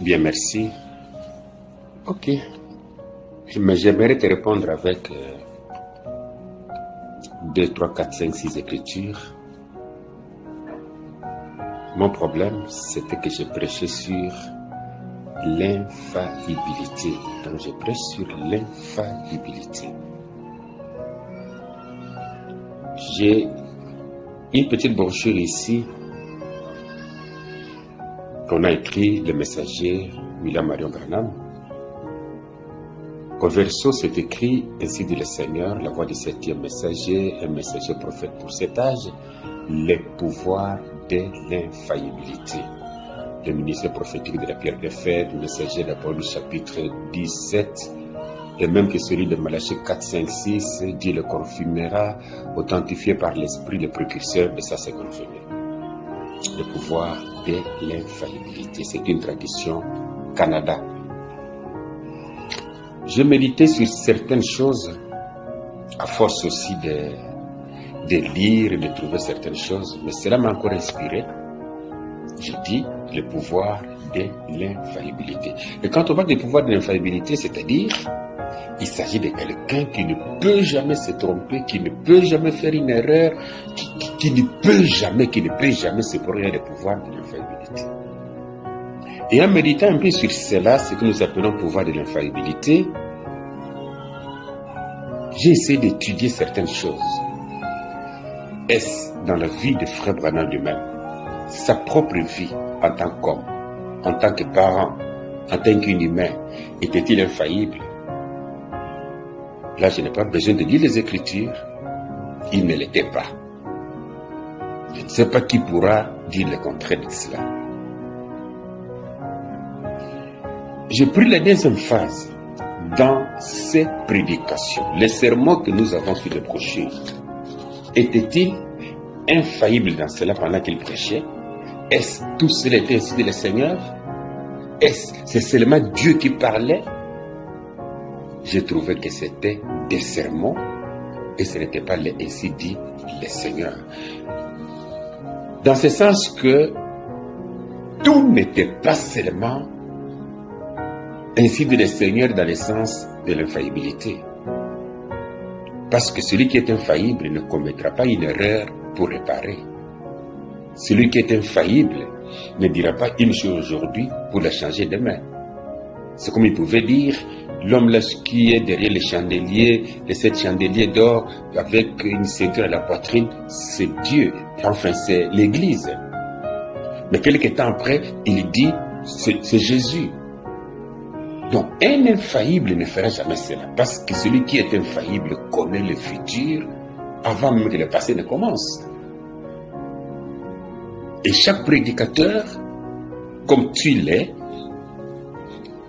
Bien, merci. Ok. Mais j'aimerais te répondre avec 2, 3, 4, 5, 6 écritures. Mon problème, c'était que je prêchais sur l'infaillibilité. Donc, je prêche sur l'infaillibilité. J'ai une petite brochure ici qu'on a écrit le messager William Marion Branham. Au verso, c'est écrit: ainsi dit le Seigneur, la voix du 7e messager, un messager prophète pour cet âge, les pouvoirs de l'infaillibilité. Le ministère prophétique de la pierre de fer, du messager d'Apollo chapitre 17, et même que celui de Malachie 4, 5, 6, Dieu le confirmera, authentifié par l'Esprit, le précurseur de sa seconde venue. Le pouvoir de l'infaillibilité, c'est une tradition Canada. Je méditais sur certaines choses, à force aussi de lire et de trouver certaines choses, mais cela m'a encore inspiré. Je dis le pouvoir de l'infaillibilité. Et quand on parle du pouvoir de l'infaillibilité, c'est-à-dire, il s'agit de quelqu'un qui ne peut jamais se tromper, qui ne peut jamais faire une erreur, qui ne peut jamais se produire le pouvoir de l'infaillibilité. Et en méditant un peu sur cela, ce que nous appelons pouvoir de l'infaillibilité, j'ai essayé d'étudier certaines choses. Est-ce dans la vie de Frère Branham lui-même, sa propre vie en tant qu'homme, en tant que parent, en tant qu'humain, était-il infaillible? Là, je n'ai pas besoin de lire les Écritures. Il ne l'était pas. Je ne sais pas qui pourra dire le contraire de cela. J'ai pris la deuxième phase dans ces prédications. Les sermons que nous avons sur le brochure, était-il infaillible dans cela pendant qu'il prêchait? Est-ce tout cela était ainsi dit le Seigneur? Est-ce c'est seulement Dieu qui parlait? J'ai trouvé que c'était des sermons et ce n'était pas ainsi dit le Seigneur. Dans ce sens que tout n'était pas seulement ainsi dit le Seigneur dans le sens de l'infaillibilité. Parce que celui qui est infaillible ne commettra pas une erreur pour réparer. Celui qui est infaillible ne dira pas une chose aujourd'hui pour la changer demain. C'est comme il pouvait dire, l'homme là qui est derrière les chandeliers, les 7 chandeliers d'or avec une ceinture à la poitrine, c'est Dieu. Enfin, c'est l'Église. Mais quelque temps après, il dit, c'est Jésus. Donc, un infaillible ne fera jamais cela. Parce que celui qui est infaillible connaît le futur avant même que le passé ne commence. Et chaque prédicateur, comme tu l'es,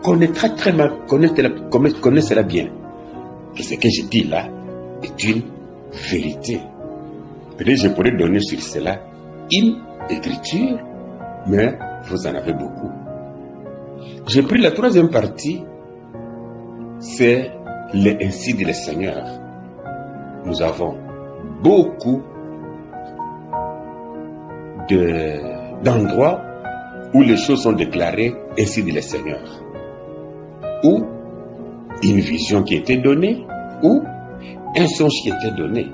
connaît cela bien. Et ce que je dis là est une vérité. Peut-être je pourrais donner sur cela une écriture, mais vous en avez beaucoup. J'ai pris la troisième partie, c'est ainsi dit le Seigneur. Nous avons beaucoup d'endroits où les choses sont déclarées ainsi dit le Seigneur. Ou une vision qui était donnée, ou un songe qui était donné.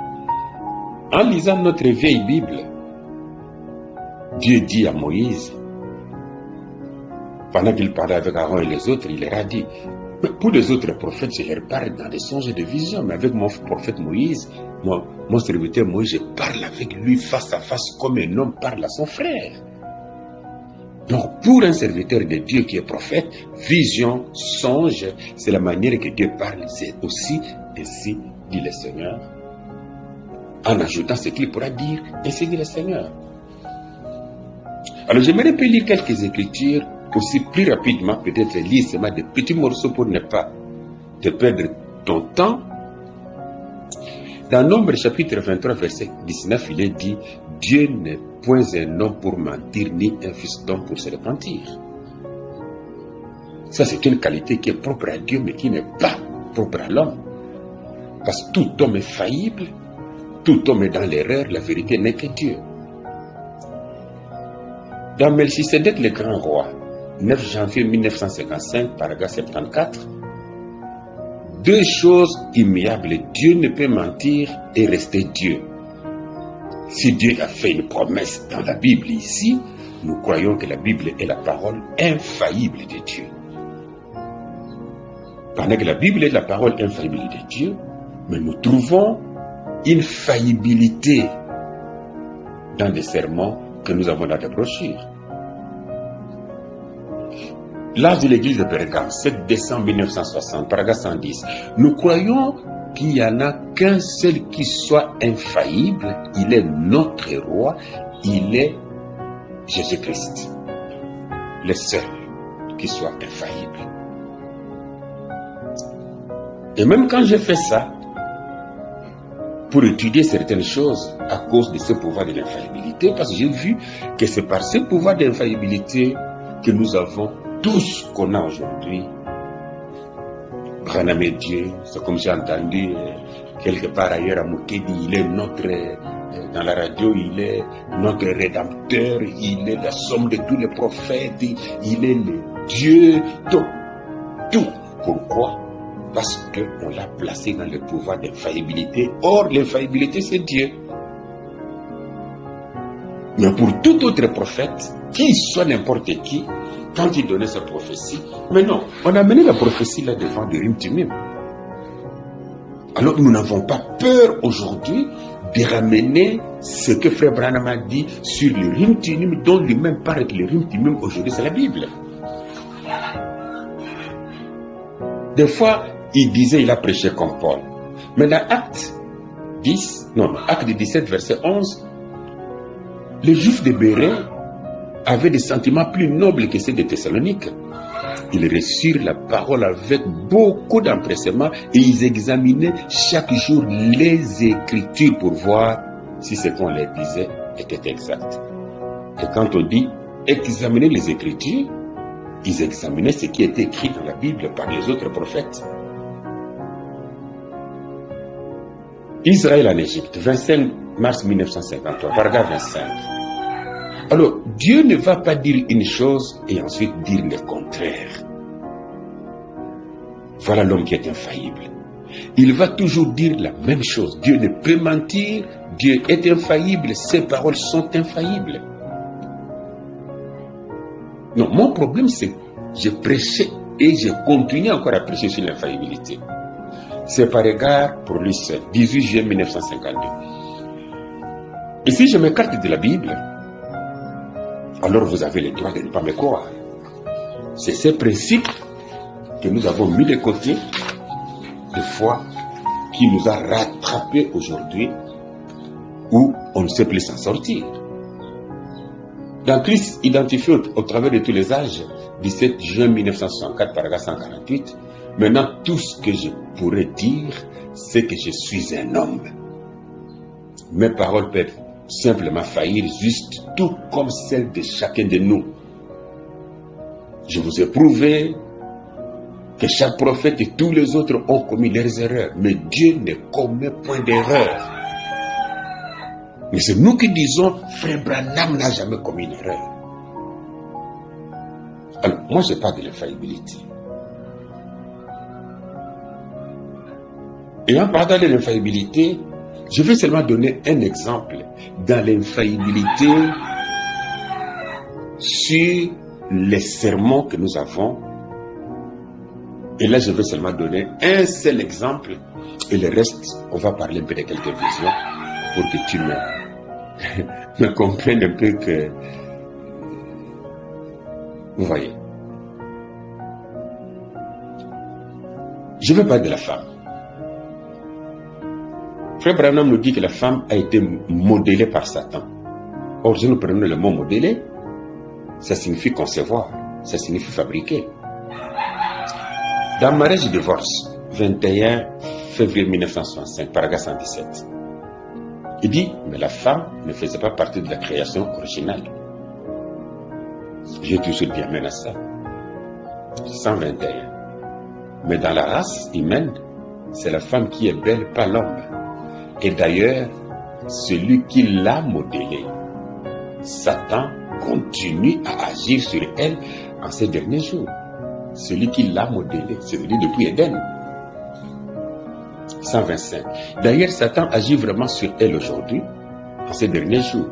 En lisant notre vieille Bible, Dieu dit à Moïse, pendant qu'il parlait avec Aaron et les autres, il leur a dit, pour les autres prophètes, je leur parle dans des songes et des visions, mais avec mon prophète Moïse, mon serviteur Moïse, je parle avec lui face à face comme un homme parle à son frère. Donc, pour un serviteur de Dieu qui est prophète, vision, songe, c'est la manière que Dieu parle, c'est aussi ainsi dit le Seigneur, en ajoutant ce qu'il pourra dire, ainsi dit le Seigneur. Alors, j'aimerais lire quelques écritures, aussi plus rapidement, peut-être lire seulement des petits morceaux pour ne pas te perdre ton temps. Dans Nombre chapitre 23, verset 19, il est dit, Dieu n'est point un homme pour mentir, ni un fils d'homme pour se repentir. Ça, c'est une qualité qui est propre à Dieu, mais qui n'est pas propre à l'homme. Parce que tout homme est faillible, tout homme est dans l'erreur, la vérité n'est que Dieu. Dans Melchisedec, le grand roi, 9 janvier 1955, paragraphe 74, deux choses immuables. Dieu ne peut mentir et rester Dieu. Si Dieu a fait une promesse dans la Bible ici, nous croyons que la Bible est la parole infaillible de Dieu. Pendant que la Bible est la parole infaillible de Dieu, mais nous trouvons une faillibilité dans des sermons que nous avons dans des brochures. L'âge de l'église de Pergame, 7 décembre 1960, paragraphe 110. Nous croyons qu'il n'y en a qu'un seul qui soit infaillible. Il est notre roi, il est Jésus-Christ. Le seul qui soit infaillible. Et même quand j'ai fait ça, pour étudier certaines choses à cause de ce pouvoir de l'infaillibilité, parce que j'ai vu que c'est par ce pouvoir d'infaillibilité que nous avons tout ce qu'on a aujourd'hui. Branham est Dieu, c'est comme j'ai entendu quelque part ailleurs à Moukedi, il est notre, dans la radio, il est notre rédempteur, il est la somme de tous les prophètes, il est le Dieu, tout. Pourquoi? Parce qu'on l'a placé dans le pouvoir d'infaillibilité. Or, l'infaillibilité, c'est Dieu. Mais pour tout autre prophète, qui soit n'importe qui, quand il donnait sa prophétie, mais non, on a mené la prophétie là devant le Urim Tumim. Alors nous n'avons pas peur aujourd'hui de ramener ce que Frère Branham a dit sur le Urim Tumim, dont lui-même parle que le Urim Tumim aujourd'hui c'est la Bible. Des fois, il a prêché comme Paul. Mais dans Acte 17, verset 11, les Juifs de Béret avaient des sentiments plus nobles que ceux de Thessalonique. Ils reçurent la parole avec beaucoup d'empressement et ils examinaient chaque jour les Écritures pour voir si ce qu'on leur disait était exact. Et quand on dit examiner les Écritures, ils examinaient ce qui était écrit dans la Bible par les autres prophètes. Israël en Égypte, 25 mars 1953, paragraphe 25. Alors, Dieu ne va pas dire une chose et ensuite dire le contraire. Voilà l'homme qui est infaillible. Il va toujours dire la même chose. Dieu ne peut mentir, Dieu est infaillible, ses paroles sont infaillibles. Non, mon problème c'est que je prêchais et je continue encore à prêcher sur l'infaillibilité. C'est par égard pour lui seul, 18 juillet 1952. Et si je m'écarte de la Bible, alors vous avez le droit de ne pas me croire. C'est ce principe que nous avons mis de côté, de foi, qui nous a rattrapés aujourd'hui, où on ne sait plus s'en sortir. Dans Christ identifié au travers de tous les âges, 17 juin 1964, paragraphe 148, maintenant tout ce que je pourrais dire, c'est que je suis un homme. Mes paroles peuvent simplement faillir, juste tout comme celles de chacun de nous. Je vous ai prouvé que chaque prophète et tous les autres ont commis leurs erreurs, mais Dieu ne commet point d'erreur. Mais c'est nous qui disons, Frère Branham n'a jamais commis une erreur. Alors, moi je parle de l'infaillibilité. Et en parlant de l'infaillibilité, je vais seulement donner un exemple dans l'infaillibilité sur les sermons que nous avons. Et là, je vais seulement donner un seul exemple et le reste, on va parler un peu de quelques visions pour que tu me comprennes un peu que... Vous voyez. Je veux parler de la femme. Frère Branham nous dit que la femme a été modélée par Satan. Or, si nous prenons le mot modélé, ça signifie concevoir, ça signifie fabriquer. Dans Mariage et divorce, 21 février 1965, paragraphe 117, il dit, mais la femme ne faisait pas partie de la création originale. J'ai toujours bien mené à ça. 121. Mais dans la race humaine, c'est la femme qui est belle, pas l'homme. Et d'ailleurs, celui qui l'a modélée, Satan, continue à agir sur elle en ces derniers jours. Celui qui l'a modélé, c'est lui depuis Éden. 125. D'ailleurs, Satan agit vraiment sur elle aujourd'hui, en ces derniers jours,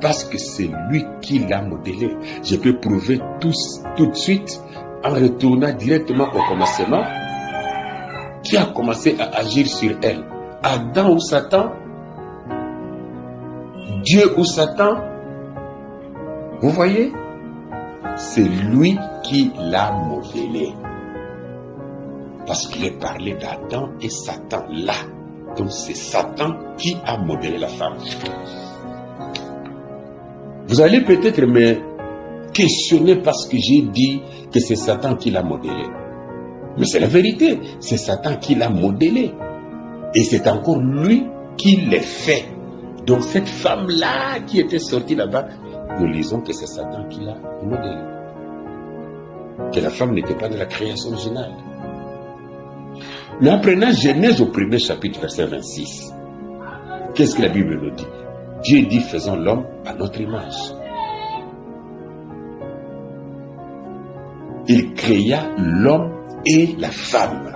parce que c'est lui qui l'a modélé. Je peux prouver tout de suite, en retournant directement au commencement, qui a commencé à agir sur elle. Adam ou Satan? Dieu ou Satan? Vous voyez? C'est lui qui l'a modélé. Parce qu'il est parlé d'Adam et Satan là. Donc c'est Satan qui a modélé la femme. Vous allez peut-être me questionner parce que j'ai dit que c'est Satan qui l'a modélé. Mais c'est la vérité. C'est Satan qui l'a modélé. Et c'est encore lui qui l'a fait. Donc cette femme-là qui était sortie là-bas, nous lisons que c'est Satan qui l'a modélé. Que la femme n'était pas de la création originale. Mais en prenant Genèse au premier chapitre, verset 26, qu'est-ce que la Bible nous dit? Dieu dit, faisons l'homme à notre image. Il créa l'homme et la femme.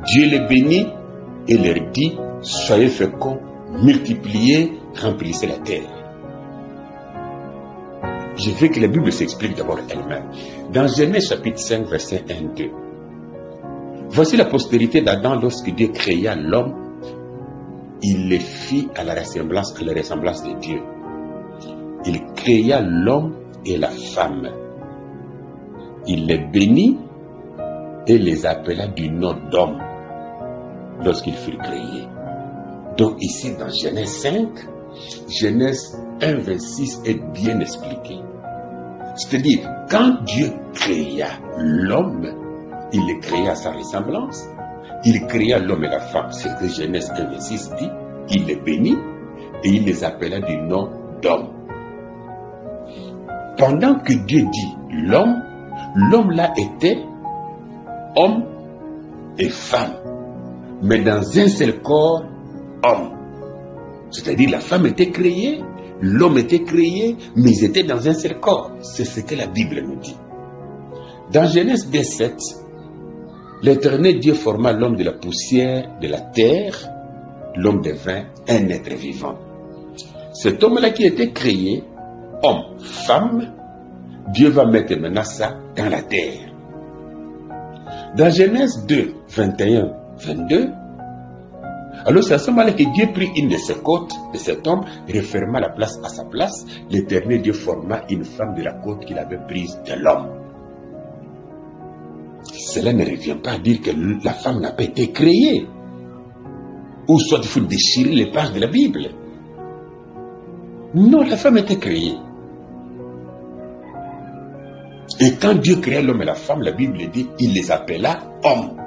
Dieu les bénit et leur dit, soyez féconds, multipliez, remplissez la terre. Je veux que la Bible s'explique d'abord elle-même. Dans Genèse chapitre 5, verset 1-2. Voici la postérité d'Adam lorsque Dieu créa l'homme. Il les fit à la ressemblance de Dieu. Il créa l'homme et la femme. Il les bénit et les appela du nom d'homme lorsqu'ils furent créés. Donc ici dans Genèse 5, Genèse 1, 26 est bien expliqué. C'est-à-dire, quand Dieu créa l'homme, il le créa à sa ressemblance. Il créa l'homme et la femme. C'est ce que Genèse 1, 26 dit. Il les bénit et il les appela du nom d'homme. Pendant que Dieu dit l'homme, l'homme là était homme et femme. Mais dans un seul corps, homme. C'est-à-dire la femme était créée, l'homme était créé, mais ils étaient dans un seul corps. C'est ce que la Bible nous dit. Dans Genèse 17, l'Éternel Dieu forma l'homme de la poussière de la terre, l'homme devint un être vivant. Cet homme-là qui était créé, homme, femme, Dieu va mettre maintenant ça dans la terre. Dans Genèse 2, 21, 22, alors c'est à ce moment-là que Dieu prit une de ses côtes de cet homme, referma la place à sa place. L'Éternel Dieu forma une femme de la côte qu'il avait prise de l'homme. Cela ne revient pas à dire que la femme n'a pas été créée. Ou soit il faut déchirer les pages de la Bible. Non, la femme était créée. Et quand Dieu créa l'homme et la femme, la Bible dit, il les appela hommes.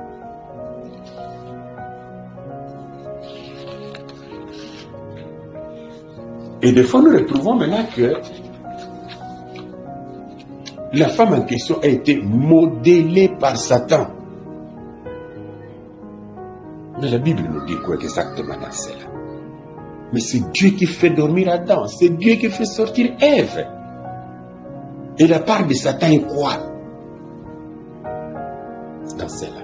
Et des fois, nous retrouvons maintenant que la femme en question a été modélée par Satan. Mais la Bible nous dit quoi exactement dans cela? Mais c'est Dieu qui fait dormir Adam, c'est Dieu qui fait sortir Ève. Et la part de Satan est quoi dans cela?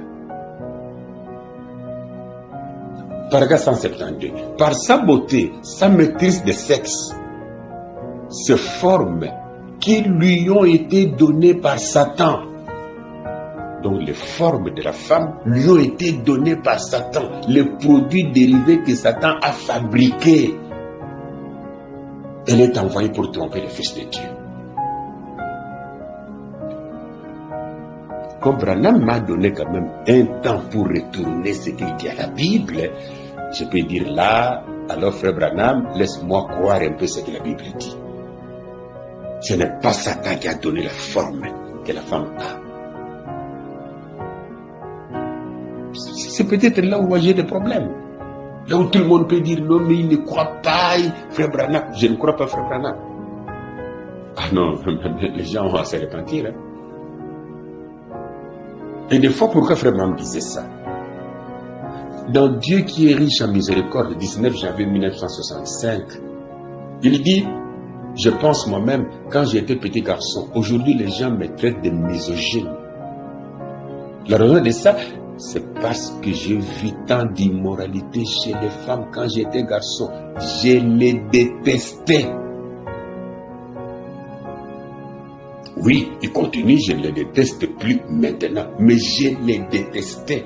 Paragraphe 172. Par sa beauté, sa maîtrise de sexe, ces formes qui lui ont été données par Satan. Donc les formes de la femme lui ont été données par Satan. Les produits dérivés que Satan a fabriqués. Elle est envoyée pour tromper le Fils de Dieu. Comme Branham m'a donné quand même un temps pour retourner ce qu'il dit à la Bible, je peux dire là, alors frère Branham, laisse-moi croire un peu ce que la Bible dit. Ce n'est pas Satan qui a donné la forme que la femme a. C'est peut-être là où j'ai des problèmes. Là où tout le monde peut dire non, mais il ne croit pas, frère Branham. Je ne crois pas, frère Branham. Ah non, les gens vont se repentir. Hein. Et des fois, pourquoi frère Branham disait ça? Dans Dieu qui est riche en miséricorde, le 19 janvier 1965, il dit, Je pense moi-même, quand j'étais petit garçon, aujourd'hui les gens me traitent de misogyne. La raison de ça, c'est parce que j'ai vu tant d'immoralité chez les femmes quand j'étais garçon. Je les détestais. Oui, ils continuent, je ne les déteste plus maintenant, mais je les détestais.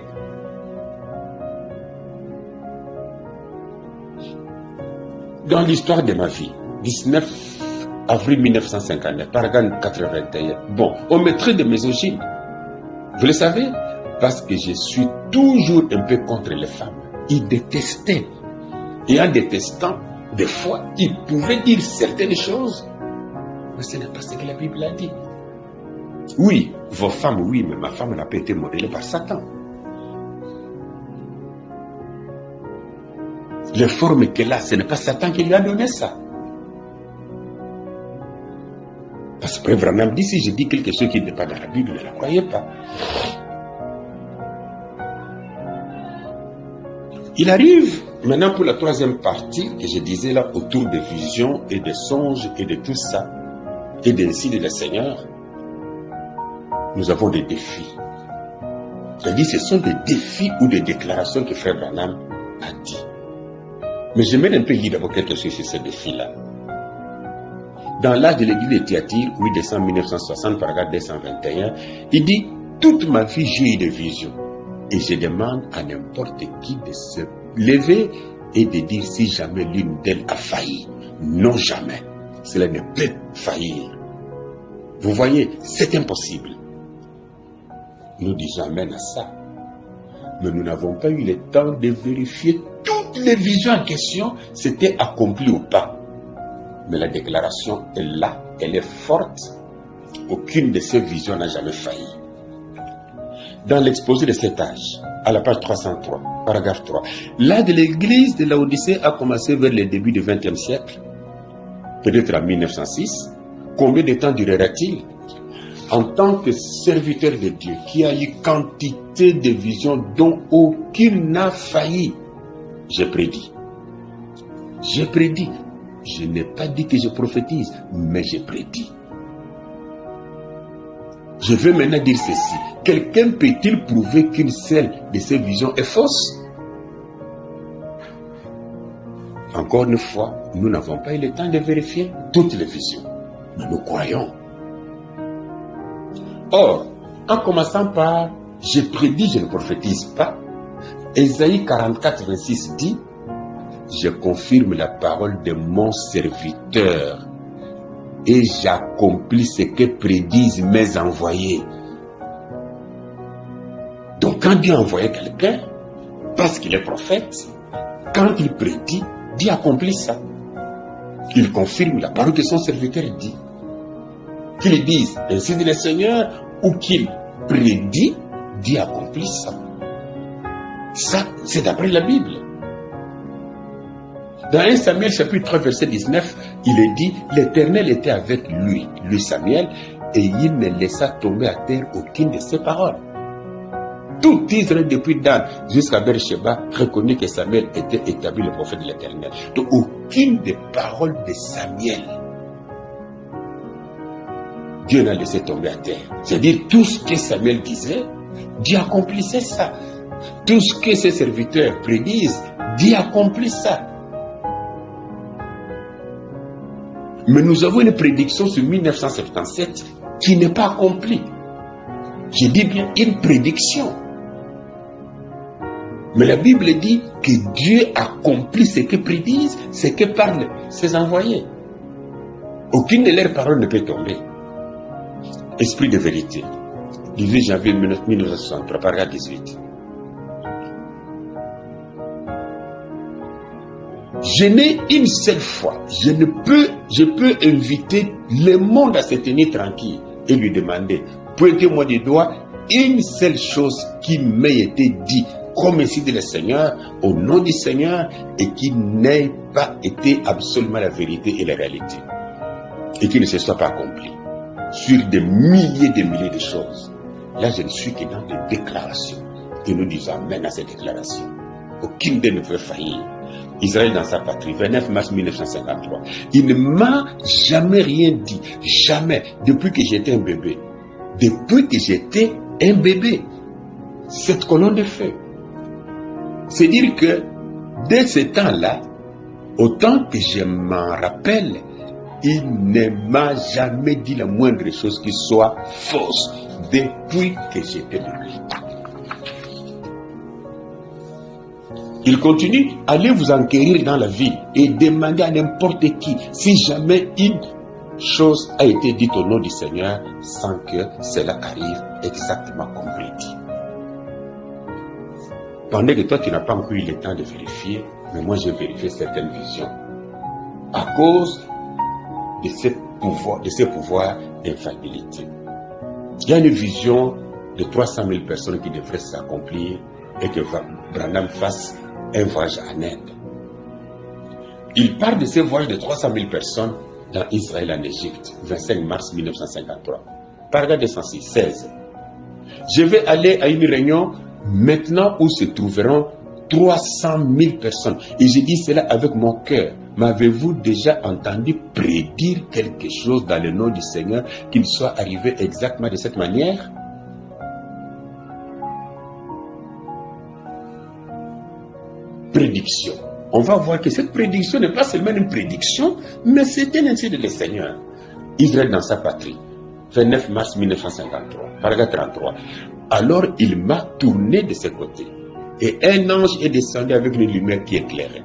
Dans l'histoire de ma vie, 19 avril 1959, paragraphe 81, bon, on me traite de misogyne. Vous le savez? Parce que je suis toujours un peu contre les femmes. Ils détestaient. Et en détestant, des fois, ils pouvaient dire certaines choses. Mais ce n'est pas ce que la Bible a dit. Oui, vos femmes, oui, mais ma femme n'a pas été modélée par Satan. Les formes qu'elle a, ce n'est pas Satan qui lui a donné ça. Parce que Branham dit, si je dis quelque chose qui n'est pas dans la Bible, ne la croyez pas. Il arrive maintenant pour la troisième partie que je disais là autour des visions et des songes et de tout ça et des signes du Seigneur. Nous avons des défis. C'est-à-dire ce sont des défis ou des déclarations que Frère Branham a dit. Mais je mets un peu dire d'abord quelque chose sur ces défis-là. Dans l'âge de l'église de Thyatire, 8 décembre 1960, paragraphe 221, il dit « Toute ma vie, j'ai eu des visions. Et je demande à n'importe qui de se lever et de dire si jamais l'une d'elles a failli. Non, jamais. Cela ne peut faillir. » Vous voyez, c'est impossible. Nous disons amen à ça. Mais nous n'avons pas eu le temps de vérifier toutes les visions en question, c'était accompli ou pas. Mais la déclaration est là, elle est forte. Aucune de ces visions n'a jamais failli. Dans l'exposé de cet âge, à la page 303, paragraphe 3, l'âge de l'église de Laodicée a commencé vers le début du XXe siècle, peut-être en 1906. Combien de temps durera-t-il? En tant que serviteur de Dieu, qui a eu quantité de visions dont aucune n'a failli, j'ai prédit. J'ai prédit. Je n'ai pas dit que je prophétise, mais j'ai prédit. Je veux maintenant dire ceci. Quelqu'un peut-il prouver qu'une seule de ces visions est fausse? Encore une fois, nous n'avons pas eu le temps de vérifier toutes les visions. Mais nous croyons. Or, en commençant par « je prédis, je ne prophétise pas », Ésaïe 44, 26 dit « Je confirme la parole de mon serviteur et j'accomplis ce que prédisent mes envoyés. » Donc quand Dieu envoie quelqu'un, parce qu'il est prophète, quand il prédit, Dieu accomplit ça. Il confirme la parole que son serviteur dit. Qu'il dise ainsi dit le Seigneur ou qu'il prédit, Dieu accomplit ça. Ça, c'est d'après la Bible. Dans 1 Samuel chapitre 3 verset 19, il est dit, l'Éternel était avec lui, Samuel, et il ne laissa tomber à terre aucune de ses paroles. Tout Israël depuis Dan jusqu'à Beersheba reconnaît que Samuel était établi le prophète de l'Éternel. Donc aucune des paroles de Samuel, Dieu n'a laissé tomber à terre. C'est-à-dire tout ce que Samuel disait, Dieu accomplissait ça. Tout ce que ses serviteurs prédisent, Dieu accomplit ça. Mais nous avons une prédiction sur 1977 qui n'est pas accomplie. Je dis bien une prédiction. Mais la Bible dit que Dieu accomplit ce que prédisent, ce que parlent ses envoyés. Aucune de leurs paroles ne peut tomber. Esprit de vérité. 18 janvier 1963, paragraphe 18. Je n'ai une seule fois, je peux inviter le monde à se tenir tranquille et lui demander, pointez-moi du doigt une seule chose qui m'ait été dit, comme ainsi dit le Seigneur, au nom du Seigneur, et qui n'ait pas été absolument la vérité et la réalité, et qui ne se soit pas accompli, sur des milliers de choses. Là, je ne suis que dans des déclarations, et nous disons amen à ces déclarations. Aucune d'elles ne peut faillir. Israël dans sa patrie, 29 mars 1953. Il ne m'a jamais rien dit, jamais, depuis que j'étais un bébé. Depuis que j'étais un bébé. Cette colonne de feu. C'est dire que, dès ce temps-là, autant que je m'en rappelle, il ne m'a jamais dit la moindre chose qui soit fausse, depuis que j'étais bébé. Il continue, allez vous enquérir dans la ville et demandez à n'importe qui si jamais une chose a été dite au nom du Seigneur sans que cela arrive exactement comme prédit. Pendant que toi tu n'as pas encore eu le temps de vérifier, mais moi j'ai vérifié certaines visions à cause de ces pouvoirs d'infaillibilité. Il y a une vision de 300 000 personnes qui devraient s'accomplir et que Branham fasse un voyage en Inde. Il parle de ce voyage de 300 000 personnes dans Israël en Égypte, 25 mars 1953. Paragraphe 206, 16. Je vais aller à une réunion maintenant où se trouveront 300 000 personnes. Et je dis cela avec mon cœur. M'avez-vous déjà entendu prédire quelque chose dans le nom du Seigneur qu'il soit arrivé exactement de cette manière? Prédiction. On va voir que cette prédiction n'est pas seulement une prédiction, mais c'est un incident du Seigneur. Israël dans sa patrie, 29 mars 1953, paragraphe 33. Alors il m'a tourné de ce côté, et un ange est descendu avec une lumière qui éclairait.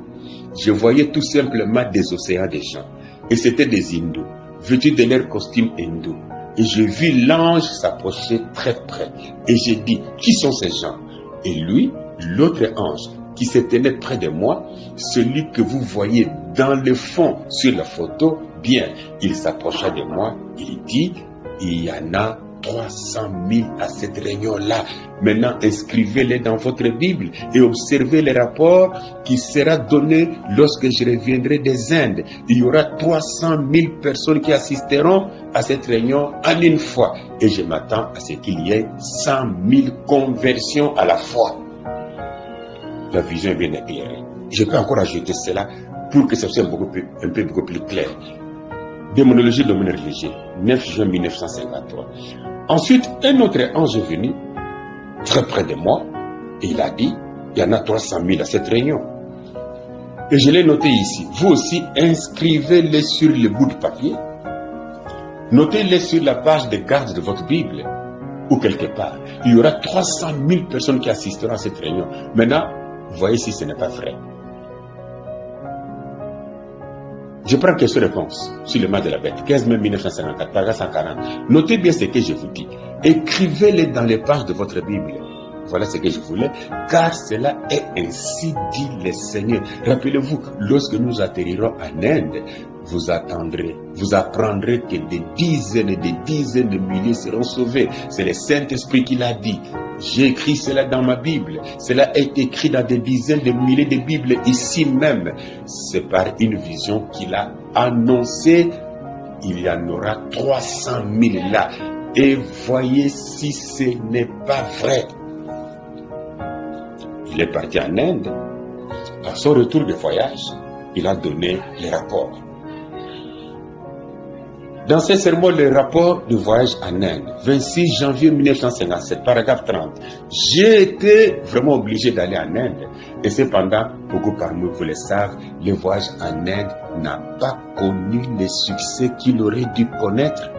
Je voyais tout simplement des océans de gens, et c'était des hindous, vêtus de leur costume hindou. Et je vis l'ange s'approcher très près, et j'ai dit, qui sont ces gens? Et lui, l'autre ange, qui se tenait près de moi, celui que vous voyez dans le fond sur la photo, bien, il s'approcha de moi, il dit, il y en a 300 000 à cette réunion-là. Maintenant, inscrivez-les dans votre Bible et observez les rapports qui sera donné lorsque je reviendrai des Indes. Il y aura 300 000 personnes qui assisteront à cette réunion en une fois. Et je m'attends à ce qu'il y ait 100 000 conversions à la fois. La vision est bien éclairée. Je peux encore ajouter cela pour que ça soit un peu beaucoup plus clair. Démonologie de domaine religieux, 9 juin 1953. Ensuite, un autre ange est venu, très près de moi, et il a dit, il y en a 300 000 à cette réunion. Et je l'ai noté ici. Vous aussi, inscrivez-les sur le bout de papier. Notez-les sur la page de garde de votre Bible, ou quelque part. Il y aura 300 000 personnes qui assisteront à cette réunion. Maintenant, voyez si ce n'est pas vrai. Je prends question-réponse sur le mal de la bête, 15 mai 1954, paragraphe 140. Notez bien ce que je vous dis. Écrivez-les dans les pages de votre Bible. Voilà ce que je voulais, car cela est ainsi dit le Seigneur. Rappelez-vous, lorsque nous atterrirons en Inde, vous apprendrez que des dizaines et des dizaines de milliers seront sauvés. C'est le Saint-Esprit qui l'a dit. J'ai écrit cela dans ma Bible. Cela est écrit dans des dizaines de milliers de Bibles ici même. C'est par une vision qu'il a annoncé. Il y en aura 300 000 là. Et voyez si ce n'est pas vrai. Il est parti en Inde. À son retour de voyage, il a donné les rapports. Dans ce sermon, le rapport du voyage en Inde, 26 janvier 1957, paragraphe 30. J'ai été vraiment obligé d'aller en Inde. Et cependant, beaucoup parmi vous le savent, le voyage en Inde n'a pas connu le succès qu'il aurait dû connaître.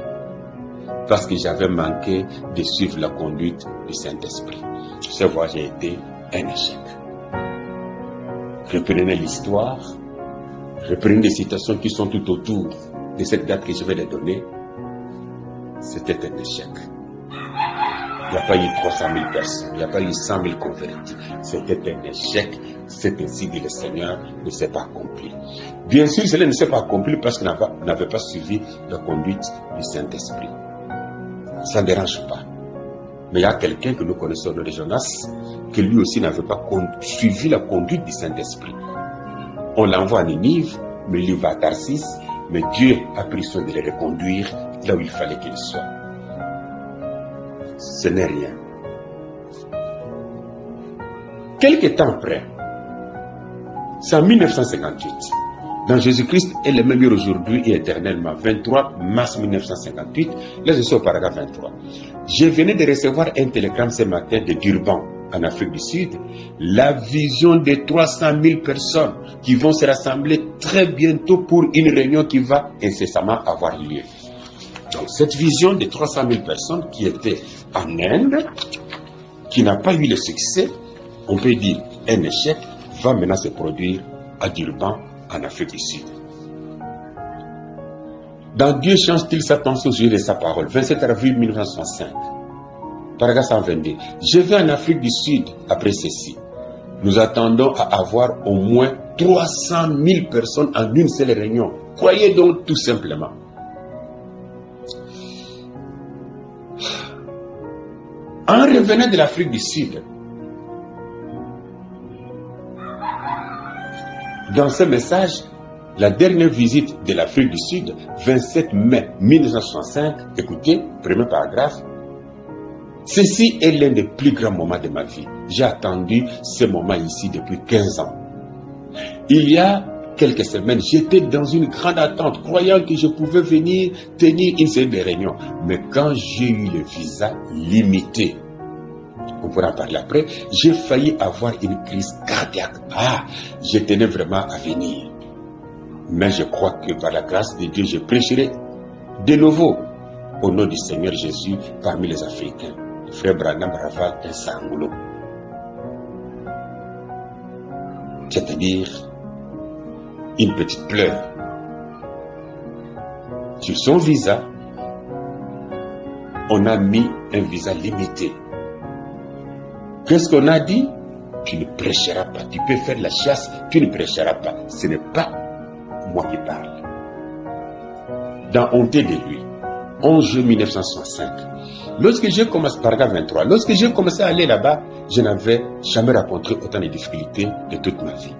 Parce que j'avais manqué de suivre la conduite du Saint-Esprit. Ce voyage a été un échec. Reprenez l'histoire, reprenez les citations qui sont tout autour de cette date que je vais les donner. C'était un échec. Il n'y a pas eu 300 000 personnes, il n'y a pas eu 100 000 convertis. C'était un échec. C'est ainsi que le Seigneur ne s'est pas accompli. Bien sûr, cela ne s'est pas accompli parce qu'il n'avait pas suivi la conduite du Saint-Esprit. Ça ne dérange pas. Mais il y a quelqu'un que nous connaissons de Jonas, que lui aussi n'avait pas suivi la conduite du Saint-Esprit. On l'envoie à Ninive, mais il va à Tarsis, mais Dieu a pris soin de le reconduire là où il fallait qu'il soit. Ce n'est rien. Quelque temps après, C'est en 1958. Dans Jésus-Christ est le même jour aujourd'hui et éternellement. 23 mars 1958. Là, je suis au paragraphe 23. Je venais de recevoir un télégramme ce matin de Durban, en Afrique du Sud. La vision de 300 000 personnes qui vont se rassembler très bientôt pour une réunion qui va incessamment avoir lieu. Donc, cette vision de 300 000 personnes qui était en Inde, qui n'a pas eu le succès, on peut dire un échec, va maintenant se produire à Durban, en Afrique du Sud. Dans Dieu change-t-il sa pensée au sujet de sa parole? 27 avril 1965. Paragraphe 122. Je vais en Afrique du Sud après ceci. Nous attendons à avoir au moins 300 000 personnes en une seule réunion. Croyez donc tout simplement. En revenant de l'Afrique du Sud, dans ce message, la dernière visite de l'Afrique du Sud, 27 mai 1965, écoutez, premier paragraphe. Ceci est l'un des plus grands moments de ma vie. J'ai attendu ce moment ici depuis 15 ans. Il y a quelques semaines, j'étais dans une grande attente, croyant que je pouvais venir tenir une série de réunions. Mais quand j'ai eu le visa limité, on pourra en parler après, j'ai failli avoir une crise cardiaque. Je tenais vraiment à venir. Mais je crois que par la grâce de Dieu, je prêcherai de nouveau au nom du Seigneur Jésus parmi les Africains. Frère Branham ravale un sanglot. C'est-à-dire une petite pleure. Sur son visa, on a mis un visa limité. Qu'est-ce qu'on a dit? Tu ne prêcheras pas. Tu peux faire la chasse, tu ne prêcheras pas. Ce n'est pas moi qui parle. Dans Honte de lui, 11 juin 1965, lorsque j'ai commencé, paragraphe 23, lorsque j'ai commencé à aller là-bas, je n'avais jamais rencontré autant de difficultés de toute ma vie.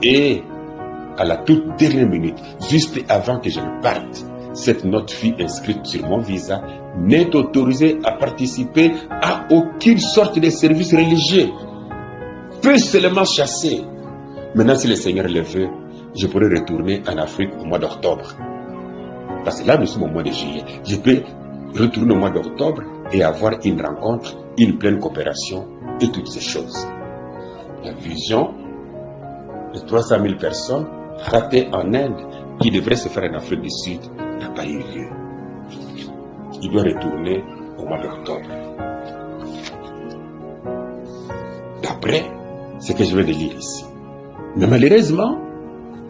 Et à la toute dernière minute, juste avant que je ne parte, cette note fut inscrite sur mon visa, n'est autorisée à participer à aucune sorte de service religieux, peut seulement chasser. Maintenant, si le Seigneur le veut, je pourrais retourner en Afrique au mois d'octobre. Parce que là, nous sommes au mois de juillet. Je peux retourner au mois d'octobre et avoir une rencontre, une pleine coopération et toutes ces choses. La vision de 300 000 personnes ratées en Inde, qui devrait se faire en Afrique du Sud, n'a pas eu lieu. Il doit retourner au mois d'octobre. D'après ce que je vais de lire ici. Mais malheureusement,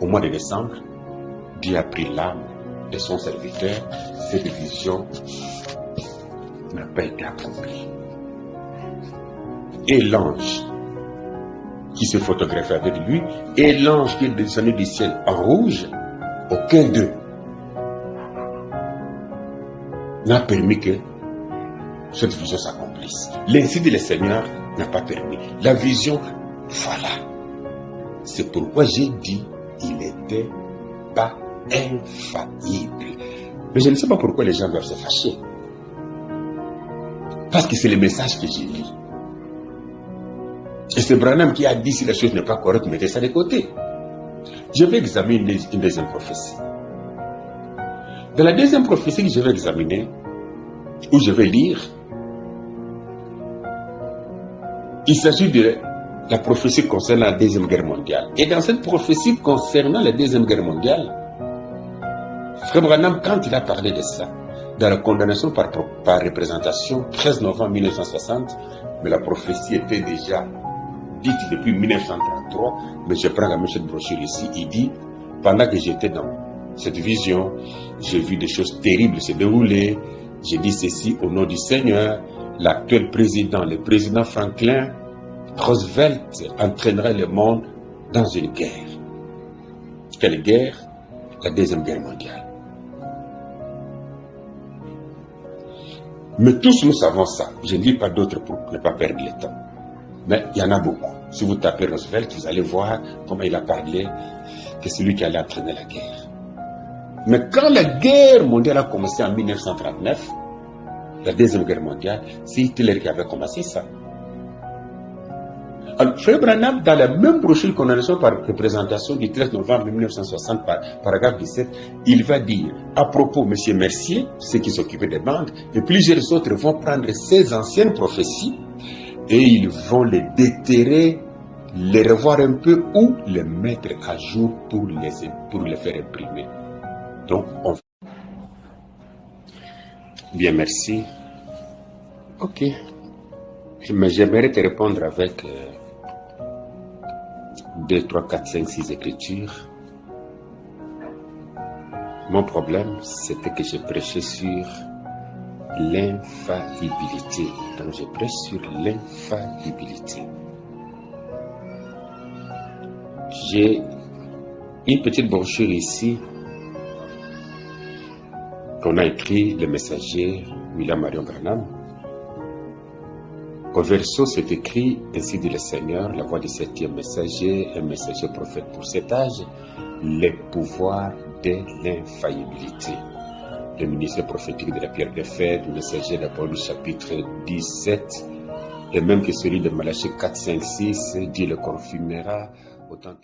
au mois de décembre, Dieu a pris l'âme de son serviteur. Cette vision n'a pas été accomplie. Et l'ange qui se photographiait avec lui, et l'ange qui est descendu du ciel en rouge, aucun d'eux n'a permis que cette vision s'accomplisse. L'ainsi de le Seigneur n'a pas permis. La vision, voilà. C'est pourquoi j'ai dit, il n'était pas infaillible. Mais je ne sais pas pourquoi les gens doivent se fâcher. Parce que c'est le message que j'ai lu. Et c'est Branham qui a dit, si la chose n'est pas correcte, mettez ça de côté. Je vais examiner une deuxième prophétie. Dans la deuxième prophétie que je vais examiner, où je vais lire, il s'agit de la prophétie concernant la Deuxième Guerre mondiale. Et dans cette prophétie concernant la Deuxième Guerre mondiale, Frère Branham, quand il a parlé de ça, dans la condamnation par représentation, 13 novembre 1960, mais la prophétie était déjà dite depuis 1933, mais je prends la même cette brochure ici, il dit, pendant que j'étais dans cette vision, j'ai vu des choses terribles se dérouler, j'ai dit ceci au nom du Seigneur, l'actuel président, le président Franklin Roosevelt entraînerait le monde dans une guerre. Quelle guerre? La Deuxième Guerre mondiale. Mais tous nous savons ça. Je ne lis pas d'autres pour ne pas perdre le temps. Mais il y en a beaucoup. Si vous tapez Roosevelt, vous allez voir comment il a parlé que c'est lui qui allait entraîner la guerre. Mais quand la guerre mondiale a commencé en 1939, la Deuxième Guerre mondiale, c'est Hitler qui avait commencé ça. Alors, Frère Branham, dans la même brochure qu'on a reçue par représentation du 13 novembre 1960, paragraphe 17, il va dire, à propos, M. Mercier, ceux qui s'occupaient des bandes, et plusieurs autres vont prendre ces anciennes prophéties et ils vont les déterrer, les revoir un peu ou les mettre à jour pour les faire imprimer. Donc, bien, merci. Ok. Mais j'aimerais te répondre avec 2, 3, 4, 5, 6 écritures. Mon problème, c'était que je prêchais sur l'infaillibilité. Donc, je prêche sur l'infaillibilité. J'ai une petite brochure ici qu'on a écrit le messager William Marion Branham. Au verso, c'est écrit, ainsi dit le Seigneur, la voix du 7e messager, un messager prophète pour cet âge, les pouvoirs de l'infaillibilité. Le ministère prophétique de la pierre de fer, le messager d'Apollon chapitre 17, et même que celui de Malachie 4, 5, 6, Dieu le confirmera, autant